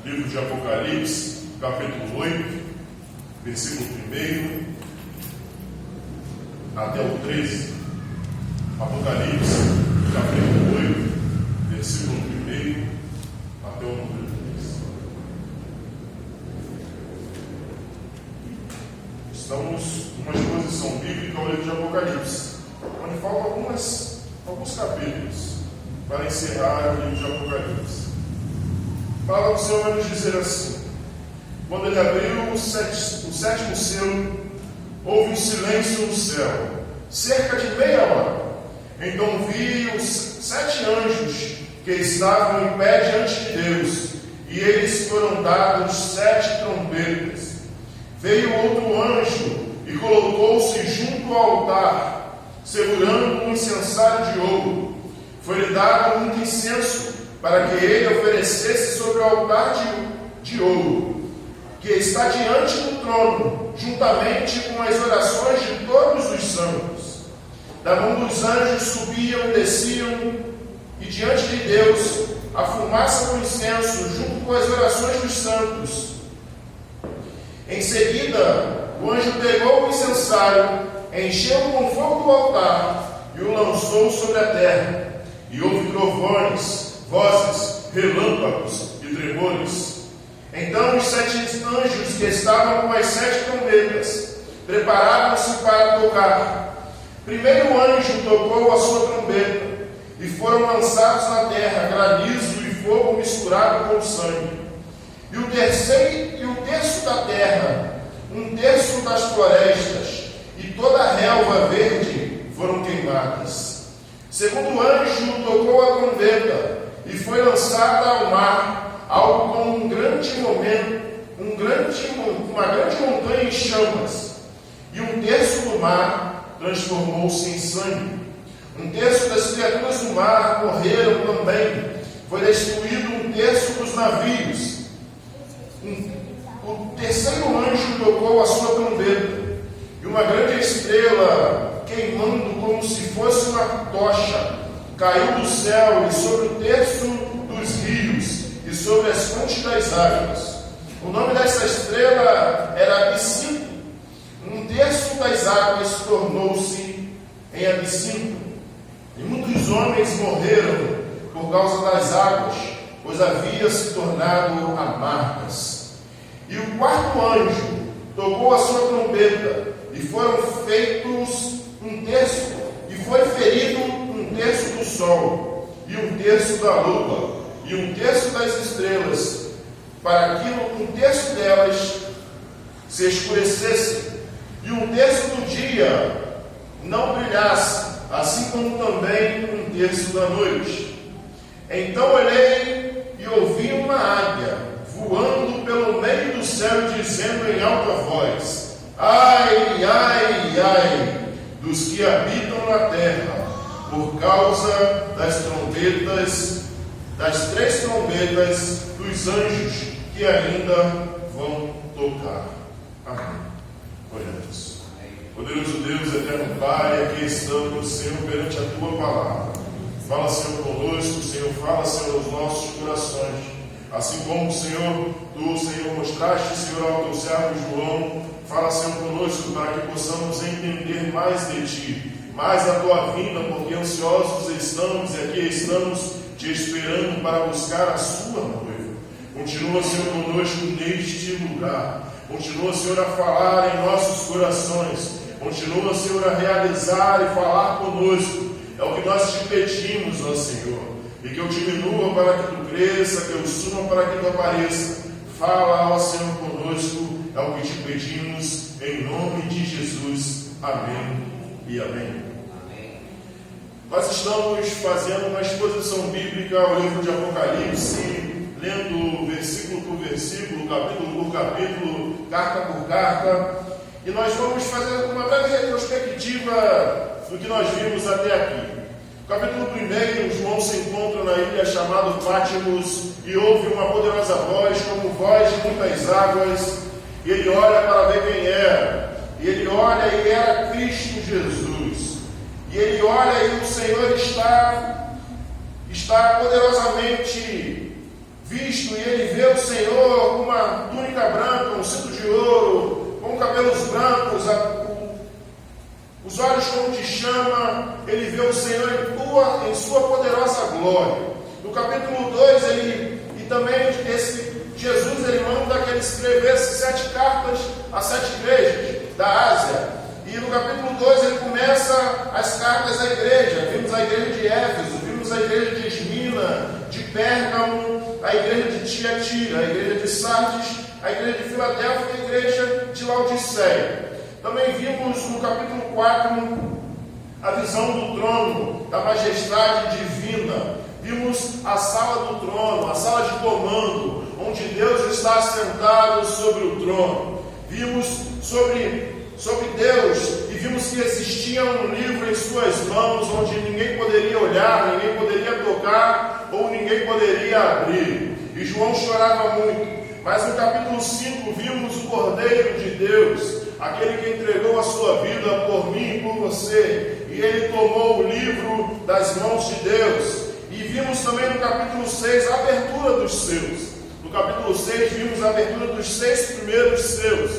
livro de Apocalipse, capítulo 8, versículo 1 até o 13. Apocalipse, capítulo 8, versículo 1 até o número 13. Estamos numa exposição bíblica ao livro de Apocalipse, onde faltam alguns capítulos para encerrar o livro de Apocalipse. A palavra do Senhor vai nos dizer assim: quando ele abriu o sétimo selo, houve um silêncio no céu, cerca de meia hora. Então vi os 7 anjos que estavam em pé diante de Deus, e eles foram dados 7 trombetas. Veio outro anjo e colocou-se junto ao altar, segurando um incensário de ouro. Foi-lhe dado muito incenso, para que ele oferecesse sobre o altar de ouro, que está diante do trono, juntamente com as orações de todos os santos. Da mão dos anjos subiam e desciam, e diante de Deus a fumaça do incenso, junto com as orações dos santos. Em seguida, o anjo pegou o incensário, encheu com fogo o altar e o lançou sobre a terra. E houve trovões, vozes, relâmpagos e tremores. Então os 7 anjos que estavam com as 7 trombetas prepararam-se para tocar. Primeiro anjo tocou a sua trombeta, e foram lançados na terra granizo e fogo misturado com sangue. E o terço da terra, um terço das florestas e toda a relva verde foram queimadas. Segundo anjo tocou a trombeta, e foi lançada ao mar algo como uma grande montanha em chamas, e um terço do mar transformou-se em sangue. Um terço das criaturas do mar morreram também. Foi destruído um terço dos navios. O terceiro anjo tocou a sua trombeta, e uma grande estrela, queimando como se fosse uma tocha, caiu do céu e sobre o terço dos rios e sobre as fontes das águas. O nome dessa estrela era Absinto. Um terço das águas tornou-se em Absinto, e muitos homens morreram por causa das águas, pois havia se tornado amargas. E o quarto anjo tocou a sua trombeta, e foram feitos um terço, e foi ferido um terço do sol, e um terço da lua, e um terço das estrelas, para que um terço delas se escurecesse, e um terço do dia não brilhasse, assim como também um terço da noite. Então olhei e ouvi uma águia voando pelo meio do céu, dizendo em alta voz: ai, ai, ai, dos que habitam na terra, por causa das trombetas, das 3 trombetas dos anjos que ainda vão tocar. Amém. Oremos. Poderoso Deus, eterno Pai, aqui estamos, Senhor, perante a Tua palavra. Fala, Senhor, conosco, Senhor, fala, Senhor, aos nossos corações. Assim como, Senhor, Tu, Senhor, mostraste, Senhor, ao Teu servo João, fala, Senhor, conosco, para que possamos entender mais de Ti, mais a Tua vinda, porque ansiosos estamos e aqui estamos Te esperando para buscar a Sua noiva. Continua, Senhor, conosco neste lugar. Continua, Senhor, a falar em nossos corações. Continua, Senhor, a realizar e falar conosco. É o que nós te pedimos, ó Senhor. E que eu diminua para que Tu cresça, que eu suma para que Tu apareça. Fala, ó Senhor, conosco. É o que te pedimos, em nome de Jesus. Amém e amém. Nós estamos fazendo uma exposição bíblica ao livro de Apocalipse, lendo versículo por versículo, capítulo por capítulo, carta por carta, e nós vamos fazer uma breve retrospectiva do que nós vimos até aqui. Capítulo 1, João se encontra na ilha chamada Patmos e ouve uma poderosa voz, como voz de muitas águas, e ele olha para ver quem era, e ele olha e era Cristo Jesus, e ele olha e o Senhor está poderosamente visto, e ele vê o Senhor com uma túnica branca, um cinto de ouro, com cabelos brancos, os olhos como de chama, ele vê o Senhor em sua poderosa glória. No capítulo 2, Jesus manda que ele escrevesse 7 cartas a 7 igrejas da Ásia. E no capítulo 2 ele começa as cartas à igreja. Vimos a igreja de Éfeso, vimos a igreja de Esmina, de Pérgamo, a igreja de Tiatira, a igreja de Sardes, a igreja de Filadélfia e a igreja de Laodiceia. Também vimos no capítulo 4 a visão do trono, da majestade divina. Vimos a sala do trono, a sala de comando, onde Deus está sentado sobre o trono. Vimos sobre Deus e vimos que existia um livro em suas mãos, onde ninguém poderia olhar, ninguém poderia tocar ou ninguém poderia abrir. E João chorava muito. Mas no capítulo 5 vimos o Cordeiro de Deus, aquele que entregou a sua vida por mim e por você, e ele tomou o livro das mãos de Deus. E vimos também no capítulo 6 a abertura dos selos. No capítulo 6 vimos a abertura dos 6 primeiros selos.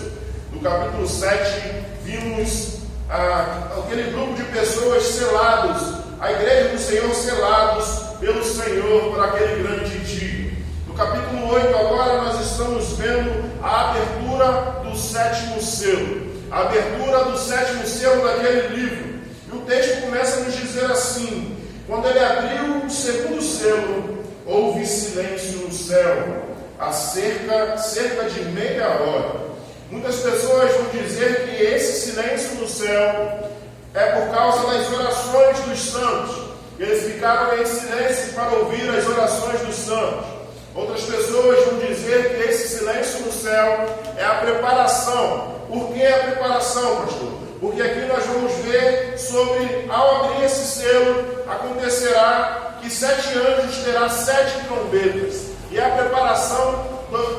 No capítulo 7 vimos aquele grupo de pessoas selados, a igreja do Senhor selados pelo Senhor para aquele grande dia. No capítulo 8 agora nós estamos vendo a abertura do 7º selo. A abertura do 7º selo daquele livro. E o texto começa a nos dizer assim: quando ele abriu o 2º selo, houve silêncio no céu, há cerca de meia hora. Muitas pessoas vão dizer que esse silêncio no céu é por causa das orações dos santos. Eles ficaram em silêncio para ouvir as orações dos santos. Outras pessoas vão dizer que esse silêncio no céu é a preparação. Por que a preparação, pastor? Porque aqui nós vamos ver sobre, ao abrir esse selo, acontecerá que 7 anjos terá 7 trombetas. E é a preparação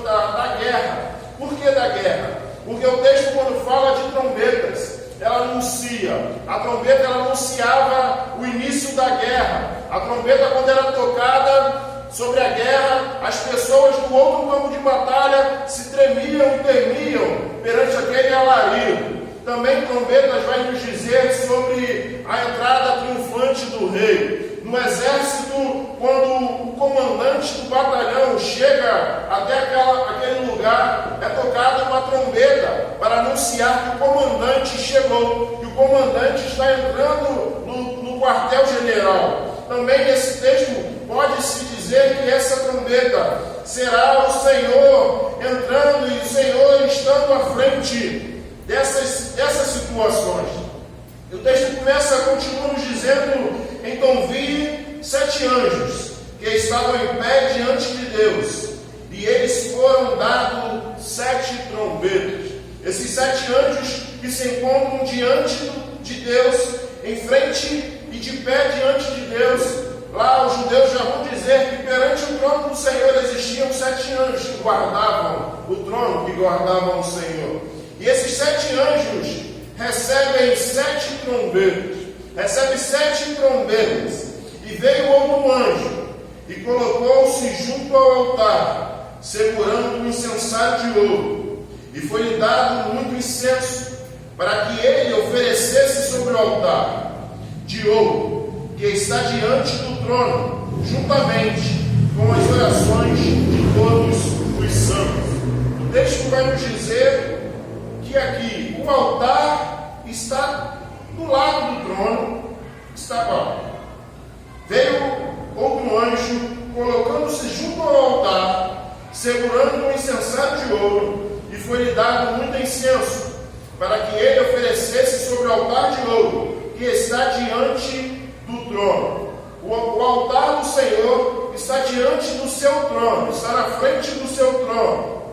da guerra. Por que da guerra? Porque o texto, quando fala de trombetas, ela anuncia. A trombeta ela anunciava o início da guerra. A trombeta, quando era tocada sobre a guerra, as pessoas do outro campo de batalha se tremiam e temiam perante aquele alarido. Também trombetas vai nos dizer sobre a entrada triunfante do rei. No exército, quando o comandante do batalhão chega até aquele lugar, é tocada uma trombeta para anunciar que o comandante chegou, que o comandante está entrando no quartel-general. Também nesse texto pode-se dizer que essa trombeta será o Senhor entrando e o Senhor estando à frente dessas situações. E o texto continua nos dizendo: então vi 7 anjos que estavam em pé diante de Deus, e eles foram dados 7 trombetas. Esses 7 anjos que se encontram diante de Deus, em frente e de pé diante de Deus. Lá os judeus já vão dizer que perante o trono do Senhor existiam 7 anjos que guardavam o trono, que guardavam o Senhor. E esses 7 anjos recebem 7 trombetas. Recebe 7 trombetas. E veio outro anjo e colocou-se junto ao altar, segurando um incensário de ouro. E foi-lhe dado muito incenso, para que ele oferecesse sobre o altar de ouro, que está diante do trono, juntamente com as orações de todos os santos. O texto vai nos dizer que aqui o altar está do lado do trono, veio outro anjo, colocando-se junto ao altar, segurando um incensário de ouro, e foi-lhe dado muito incenso, para que ele oferecesse sobre o altar de ouro, que está diante do trono. O altar do Senhor está diante do seu trono, está na frente do seu trono,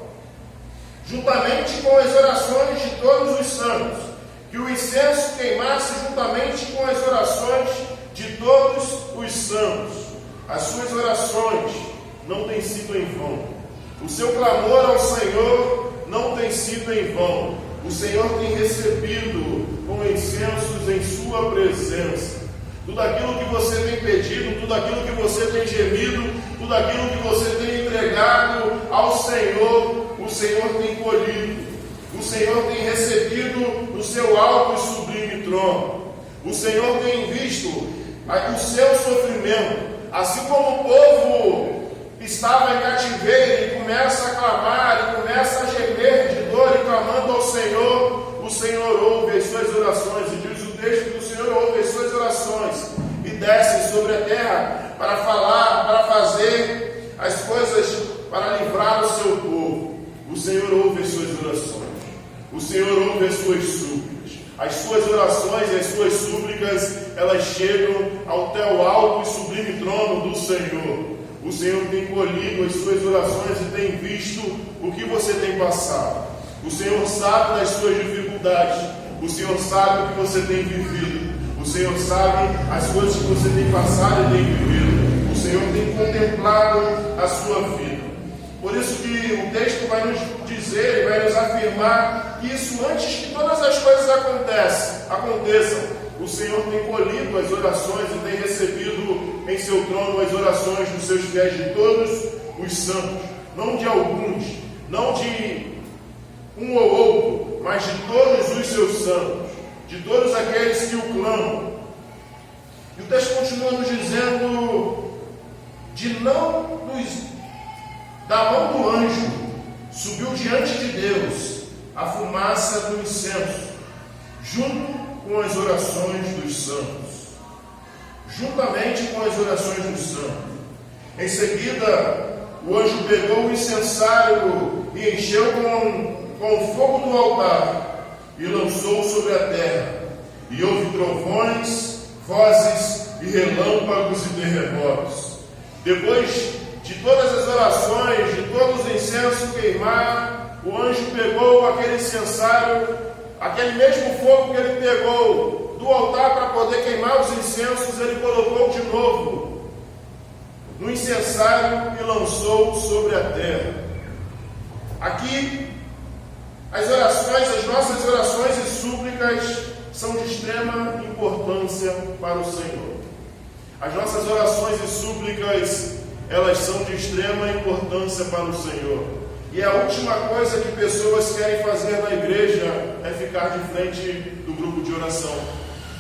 juntamente com as orações de todos os santos, que o incenso queimasse juntamente com as orações de todos os santos. As suas orações não têm sido em vão. O seu clamor ao Senhor não tem sido em vão. O Senhor tem recebido com incensos em sua presença. Tudo aquilo que você tem pedido, tudo aquilo que você tem gemido, tudo aquilo que você tem entregado Senhor tem colhido, o Senhor tem recebido no seu alto e sublime trono. O Senhor tem visto o seu sofrimento, assim como o povo estava em cativeiro e começa a clamar, e começa a gemer de dor e clamando ao Senhor, o Senhor ouve as suas orações, e diz o texto que o Senhor ouve as suas orações, e desce sobre a terra para falar, para fazer as coisas, para livrar o seu povo. O Senhor ouve as suas orações, o Senhor ouve as suas súplicas. As suas orações e as suas súplicas, elas chegam até o alto e sublime trono do Senhor. O Senhor tem colhido as suas orações e tem visto o que você tem passado. O Senhor sabe das suas dificuldades. O Senhor sabe o que você tem vivido. O Senhor sabe as coisas que você tem passado e tem vivido. O Senhor tem contemplado a sua vida. Por isso que o texto vai nos dizer, vai nos afirmar que isso, antes que todas as coisas aconteçam, o Senhor tem colhido as orações e tem recebido em seu trono as orações dos seus fiéis, de todos os santos, não de alguns, não de um ou outro, mas de todos os seus santos, de todos aqueles que o clamam. E o texto continua nos dizendo da mão do anjo subiu diante de Deus a fumaça do incenso, junto com as orações dos santos. Juntamente com as orações dos santos. Em seguida, o anjo pegou o incensário e encheu com o fogo do altar e lançou sobre a terra. E houve trovões, vozes e relâmpagos e terremotos. Depois de todas as orações, de todos os incensos queimar, o anjo pegou aquele incensário, aquele mesmo fogo que ele pegou do altar para poder queimar os incensos, ele colocou de novo no incensário e lançou sobre a terra. Aqui, as nossas orações e súplicas são de extrema importância para o Senhor. As nossas orações e súplicas, elas são de extrema importância para o Senhor. E a última coisa que pessoas querem fazer na igreja é ficar de frente do grupo de oração.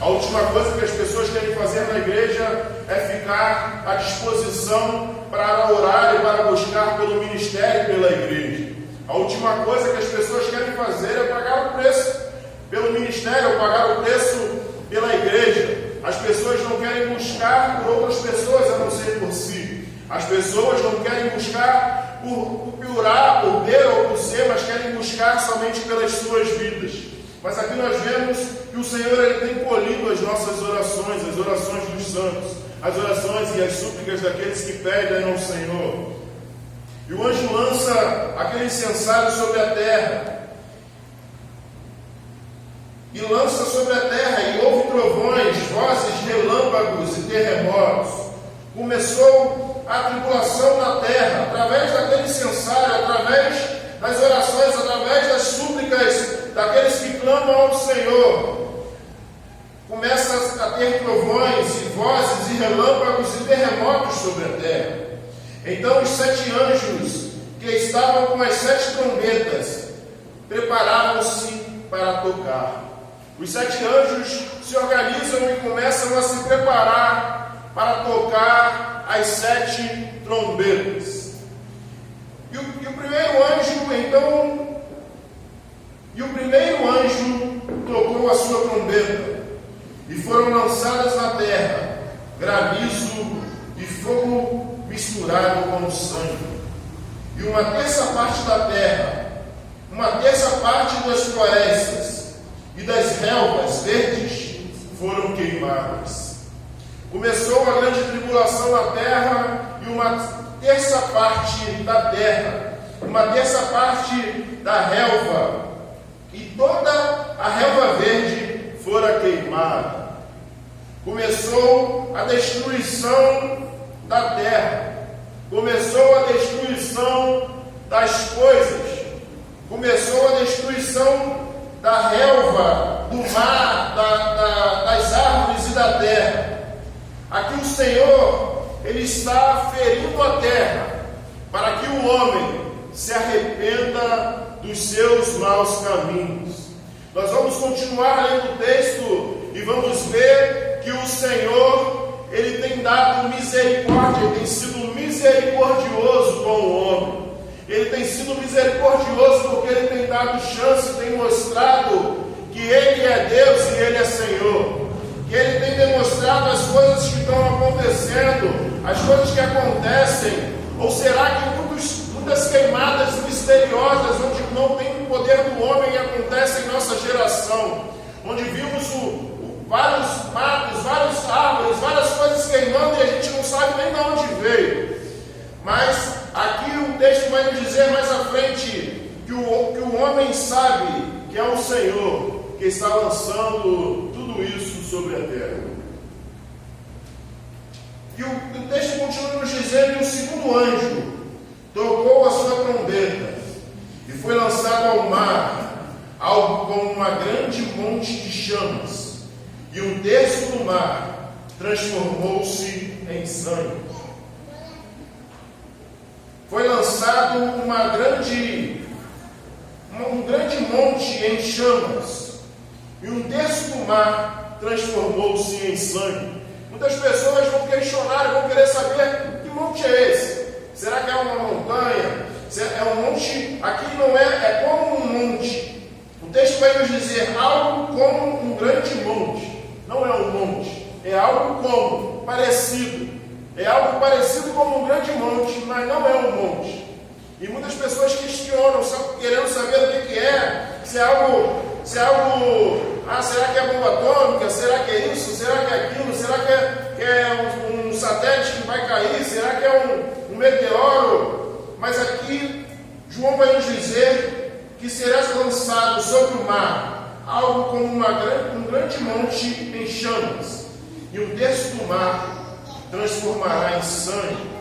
A última coisa que as pessoas querem fazer na igreja é ficar à disposição para orar e para buscar pelo ministério pela igreja. A última coisa que as pessoas querem fazer é pagar o preço pelo ministério, ou pagar o preço pela igreja. As pessoas não querem buscar por outras pessoas a não ser por si. As pessoas não querem buscar por A, por B ou por C, mas querem buscar somente pelas suas vidas. Mas aqui nós vemos que o Senhor ele tem colhido as nossas orações, as orações dos santos, as orações e as súplicas daqueles que pedem ao Senhor. E o anjo lança aquele incensário sobre a terra. E lança sobre a terra, e houve trovões, vozes, relâmpagos e terremotos. Começou a tribulação na terra, através daquele incensário, através das orações, através das súplicas daqueles que clamam ao Senhor. Começa a ter trovões, e vozes, e relâmpagos e terremotos sobre a terra. Então os 7 anjos que estavam com as 7 trombetas preparavam-se para tocar. Os 7 anjos se organizam e começam a se preparar para tocar as 7 trombetas. E o primeiro anjo tocou a sua trombeta, e foram lançadas na terra granizo e fogo misturado com sangue. E uma terça parte da terra, uma terça parte das florestas e das relvas verdes foram queimadas. Começou a grande tribulação na terra, e uma terça parte da terra, uma terça parte da relva, e toda a relva verde fora queimada. Começou a destruição da terra, começou a destruição das coisas, começou a destruição da relva, do mar, das árvores e da terra. Aqui o Senhor, Ele está ferindo a terra, para que o homem se arrependa dos seus maus caminhos. Nós vamos continuar lendo o texto e vamos ver que o Senhor, Ele tem dado misericórdia, Ele tem sido misericordioso com o homem. Ele tem sido misericordioso porque Ele tem dado chance, tem mostrado que Ele é Deus e Ele é Senhor. Que Ele tem demonstrado as coisas que estão acontecendo, as coisas que acontecem. Ou será que muitas queimadas misteriosas, onde não tem o poder do homem, acontecem em nossa geração? Onde vimos vários matos, várias árvores, várias coisas queimando e a gente não sabe nem de onde veio. Mas aqui o texto vai nos dizer mais à frente que o homem sabe que é o Senhor que está lançando tudo isso sobre a terra. E o texto continua nos dizendo que o segundo anjo tocou a sua trombeta e foi lançado ao mar, algo como uma grande monte de chamas, e um terço do mar transformou-se em sangue. Foi lançado um grande monte em chamas, e um terço do mar transformou-se em sangue. Muitas pessoas vão questionar, vão querer saber que monte é esse. Será que é uma montanha? É um monte? Aqui não é como um monte. O texto vai nos dizer algo como um grande monte. Não é um monte, é algo como, parecido. É algo parecido como um grande monte, mas não é um monte. E muitas pessoas questionam, querendo saber o que é, se é algo, será que é bomba atômica? Será que é isso? Será que é aquilo? Será que é um satélite que vai cair? Será que é um meteoro? Mas aqui, João vai nos dizer que será lançado sobre o mar algo como um grande monte em chamas, e um terço do mar transformará em sangue.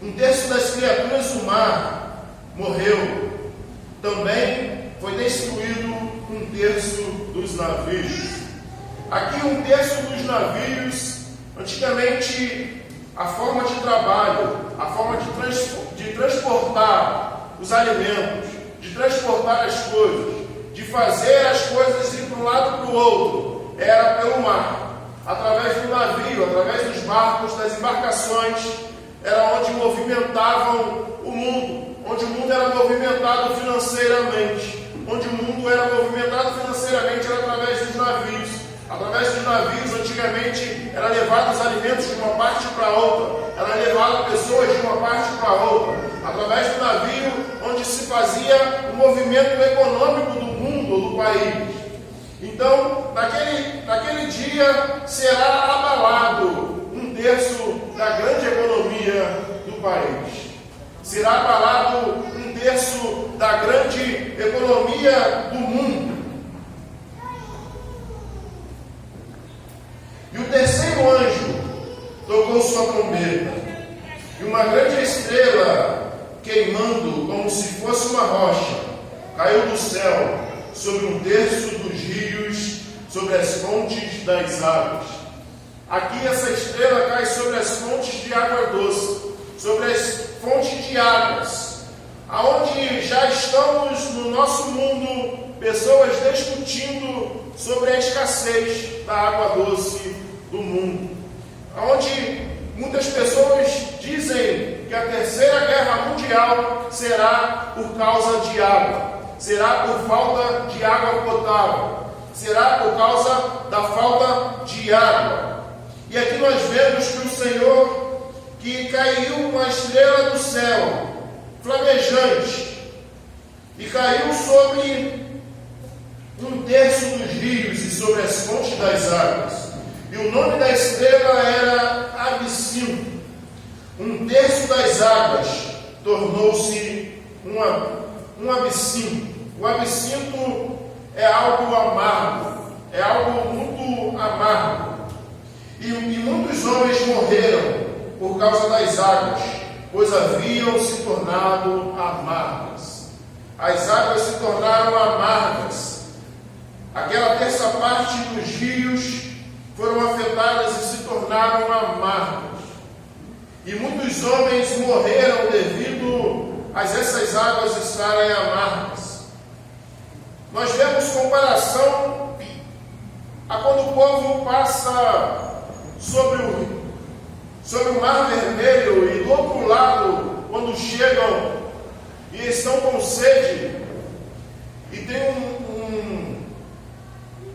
Um terço das criaturas do mar morreu. Também foi destruído um terço dos navios. Aqui um terço dos navios, antigamente a forma de trabalho, a forma de transportar os alimentos, de transportar as coisas, de fazer as coisas ir para um lado para o outro, era pelo mar, através do navio, através dos barcos, das embarcações, era onde movimentavam o mundo, onde o mundo era movimentado financeiramente. Onde o mundo era movimentado financeiramente era através dos navios. Através dos navios, antigamente, era levado os alimentos de uma parte para outra, era levado pessoas de uma parte para outra. Através do navio, onde se fazia o movimento econômico do mundo ou do país. Então, naquele dia, será abalado um terço da grande economia do país. Será abalado um terço da grande economia do mundo. E o terceiro anjo tocou sua trombeta, e uma grande estrela, queimando como se fosse uma rocha, caiu do céu sobre um terço dos rios, sobre as fontes das águas. Aqui essa estrela cai sobre as fontes de água doce, sobre as fontes de águas, aonde já estamos no nosso mundo, pessoas discutindo sobre a escassez da água doce do mundo, aonde muitas pessoas dizem que a terceira guerra mundial será por causa de água, será por falta de água potável, será por causa da falta de água. E aqui nós vemos que o Senhor, que caiu uma estrela do céu, flamejante, e caiu sobre um terço dos rios e sobre as fontes das águas. E o nome da estrela era Absinto. Um terço das águas tornou-se um absinto. O absinto é algo amargo, é algo muito amargo. E muitos homens morreram por causa das águas, pois haviam se tornado amargas. As águas se tornaram amargas. Aquela terça parte dos rios foram afetadas e se tornaram amargas. E muitos homens morreram devido essas águas estarem amargas. Nós vemos comparação a quando o povo passa sobre o Mar Vermelho e do outro lado, quando chegam e estão com sede, e tem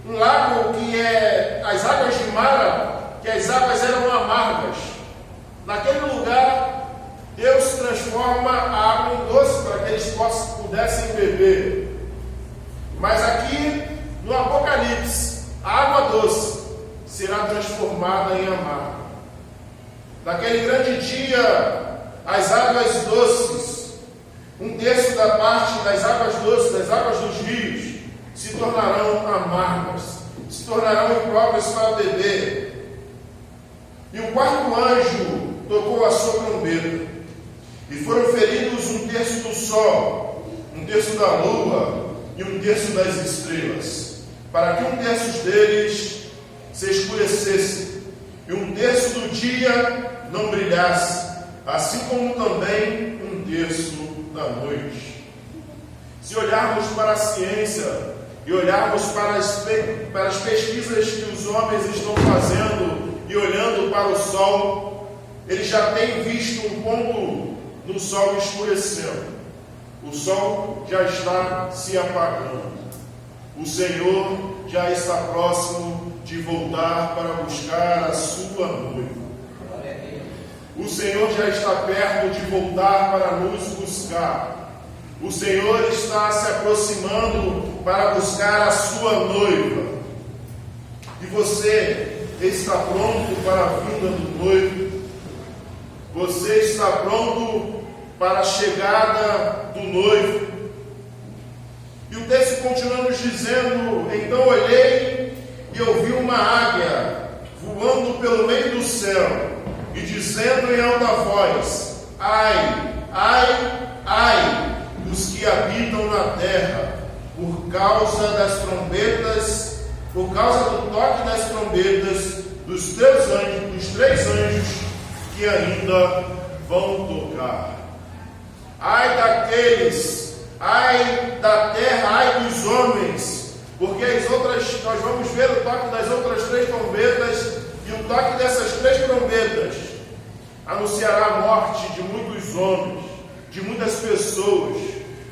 um lago que é as águas de Mara, que as águas eram amargas. Naquele lugar, Deus transforma a água em doce para que eles pudessem beber. Mas aqui, no Apocalipse, a água doce será transformada em amarga. Naquele grande dia, as águas doces, um terço da parte das águas doces, das águas dos rios, se tornarão amargas, se tornarão impróprias para beber. E o quarto anjo tocou a sua trombeta, e foram feridos um terço do sol, um terço da lua e um terço das estrelas, para que um terço deles se escurecesse, e um terço do dia não brilhasse, assim como também um terço da noite. Se olharmos para a ciência e olharmos para as pesquisas que os homens estão fazendo e olhando para o sol, eles já têm visto um ponto no sol escurecendo. O sol já está se apagando. O Senhor já está próximo de voltar para buscar a sua noiva. O Senhor já está perto de voltar para nos buscar. O Senhor está se aproximando para buscar a sua noiva. E você está pronto para a vinda do noivo? Você está pronto para a chegada do noivo? E o texto continua nos dizendo: então olhei e ouvi uma águia voando pelo meio do céu e dizendo em alta voz: ai, ai, ai dos que habitam na terra, por causa das trombetas, por causa do toque das trombetas dos três anjos que ainda vão tocar. Ai daqueles, ai da terra, ai dos homens, porque nós vamos ver o toque das outras três trombetas, e o toque dessas três trombetas anunciará a morte de muitos homens, de muitas pessoas.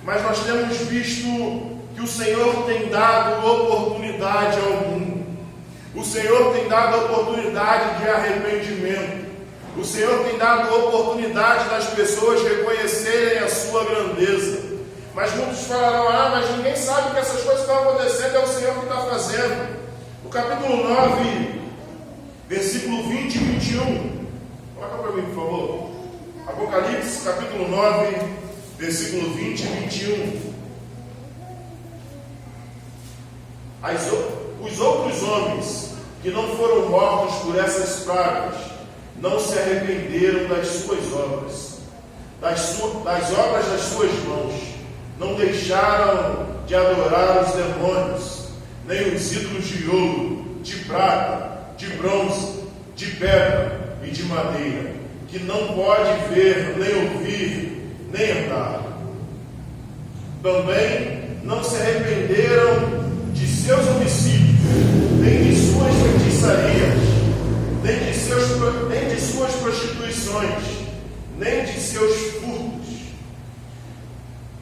Mas nós temos visto que o Senhor tem dado oportunidade ao mundo. O Senhor tem dado oportunidade de arrependimento. O Senhor tem dado oportunidade das pessoas reconhecerem a sua grandeza. Mas muitos falarão: mas ninguém sabe que essas coisas estão acontecendo, é o Senhor que está fazendo. O capítulo 9, versículo 20 e 21. Coloca para mim, por favor. Apocalipse, capítulo 9, versículo 20 e 21. Os outros homens que não foram mortos por essas pragas não se arrependeram das suas obras, das obras das suas mãos. Não deixaram de adorar os demônios, nem os ídolos de ouro, de prata, de bronze, de pedra e de madeira, que não pode ver, nem ouvir, nem andar. Também não se arrependeram de seus homicídios, nem de suas feitiçarias, nem de suas prostituições, nem de seus furtos.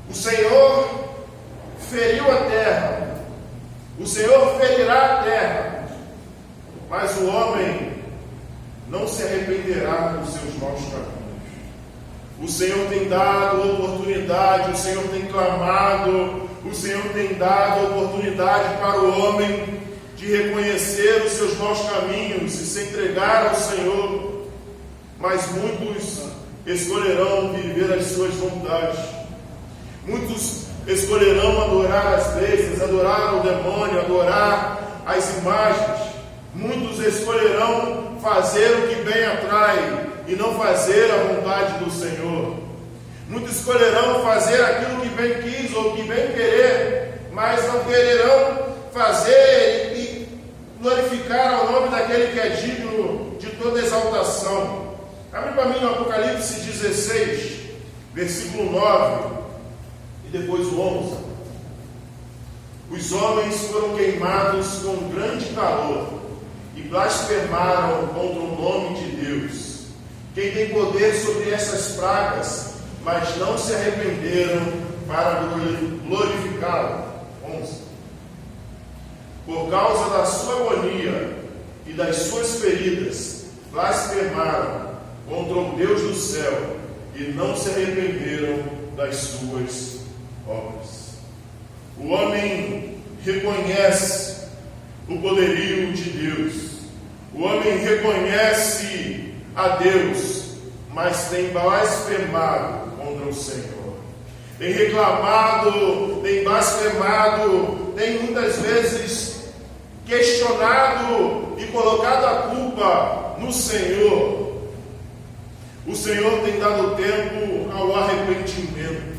O Senhor feriu a terra, o Senhor ferirá a terra, mas o homem não se arrependerá dos seus maus caminhos. O Senhor tem dado oportunidade, o Senhor tem clamado, o Senhor tem dado oportunidade para o homem de reconhecer os seus maus caminhos e se entregar ao Senhor, mas muitos escolherão viver as suas vontades. Muitos escolherão adorar as bestas, adorar o demônio, adorar as imagens. Muitos escolherão fazer o que bem atrai e não fazer a vontade do Senhor. Muitos escolherão fazer aquilo que bem quis ou que bem querer, mas não quererão fazer e glorificar ao nome daquele que é digno de toda exaltação. Abre para mim no Apocalipse 16, Versículo 9 e depois o 11. Os homens foram queimados com grande calor e blasfemaram contra o nome de Deus, quem tem poder sobre essas pragas, mas não se arrependeram para glorificá-lo. 11. Por causa da sua agonia e das suas feridas, blasfemaram contra o Deus do céu e não se arrependeram das suas obras. O homem reconhece o poderio de Deus. O homem reconhece a Deus, mas tem blasfemado contra o Senhor. Tem reclamado, tem blasfemado, tem muitas vezes questionado e colocado a culpa no Senhor. O Senhor tem dado tempo ao arrependimento.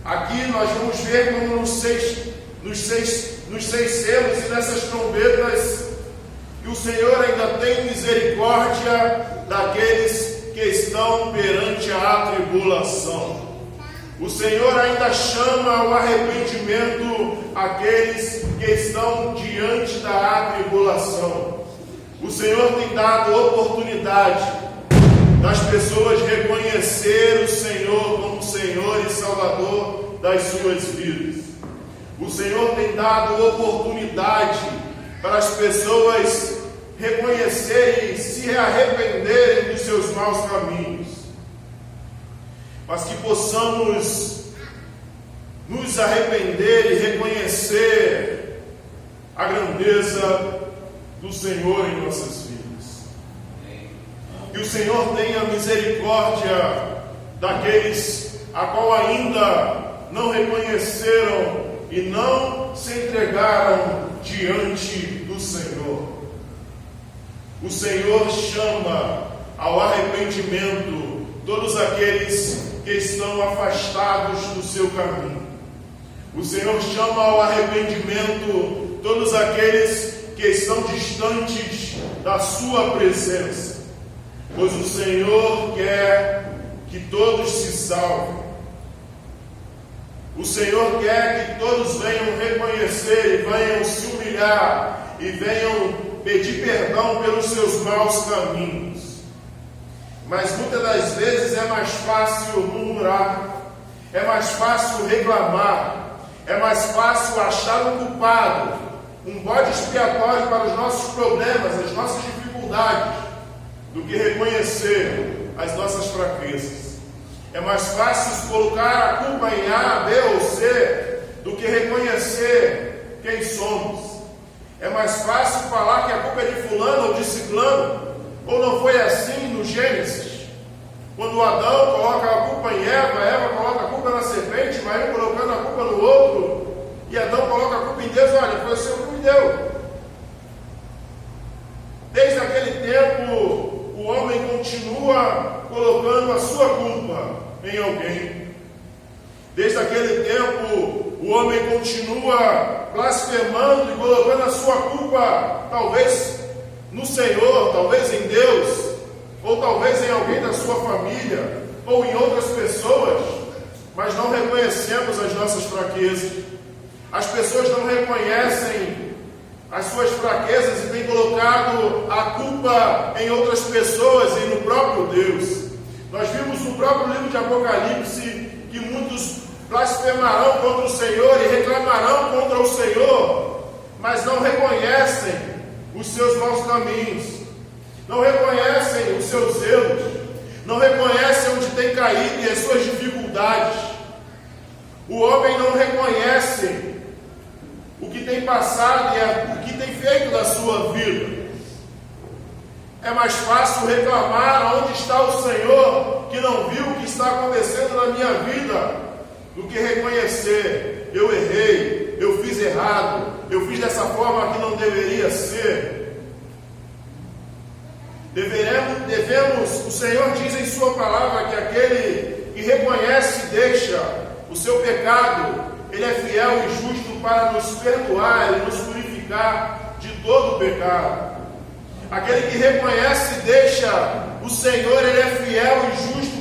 Aqui nós vamos ver como nos seis selos e nessas trombetas, que o Senhor ainda tem misericórdia daqueles que estão perante a tribulação. O Senhor ainda chama ao arrependimento aqueles que estão diante da tribulação. O Senhor tem dado oportunidade das pessoas reconhecer o Senhor como Senhor e Salvador das suas vidas. O Senhor tem dado oportunidade para as pessoas reconhecerem e se arrependerem dos seus maus caminhos. Mas que possamos nos arrepender e reconhecer a grandeza do Senhor em nossas vidas. Que o Senhor tenha misericórdia daqueles a qual ainda não reconheceram e não se entregaram diante do Senhor. O Senhor chama ao arrependimento todos aqueles que estão afastados do seu caminho. O Senhor chama ao arrependimento todos aqueles que estão distantes da sua presença. Pois o Senhor quer que todos se salvem. O Senhor quer que todos venham reconhecer e venham se humilhar e venham pedir perdão pelos seus maus caminhos. Mas muitas das vezes é mais fácil murmurar, é mais fácil reclamar, é mais fácil achar um culpado, um bode expiatório para os nossos problemas, as nossas dificuldades, do que reconhecer as nossas fraquezas. É mais fácil colocar a culpa em A, B ou C do que reconhecer quem somos. É mais fácil falar que a culpa é de fulano ou de ciclano. Ou não foi assim no Gênesis? Quando Adão coloca a culpa em Eva, Eva coloca a culpa na serpente, vai um colocando a culpa no outro, e Adão coloca a culpa em Deus. Olha, foi o Senhor que me deu. Desde aquele tempo, o homem continua colocando a sua culpa em alguém. Desde aquele tempo, o homem continua blasfemando e colocando a sua culpa, talvez no Senhor, talvez em Deus, ou talvez em alguém da sua família, ou em outras pessoas, mas não reconhecemos as nossas fraquezas. As pessoas não reconhecem as suas fraquezas e têm colocado a culpa em outras pessoas e no próprio Deus. Nós vimos no próprio livro de Apocalipse que muitos blasfemarão contra o Senhor e reclamarão contra o Senhor, mas não reconhecem os seus maus caminhos, não reconhecem os seus erros, não reconhecem onde tem caído e as suas dificuldades. O homem não reconhece o que tem passado e o que tem feito da sua vida. É mais fácil reclamar onde está o Senhor, que não viu o que está acontecendo na minha vida, do que reconhecer: eu errei, eu fiz errado, eu fiz dessa forma que não deveria ser. Devemos, o Senhor diz em sua palavra que aquele que reconhece e deixa o seu pecado, Ele é fiel e justo para nos perdoar e nos purificar de todo o pecado. Aquele que reconhece e deixa o Senhor, Ele é fiel e justo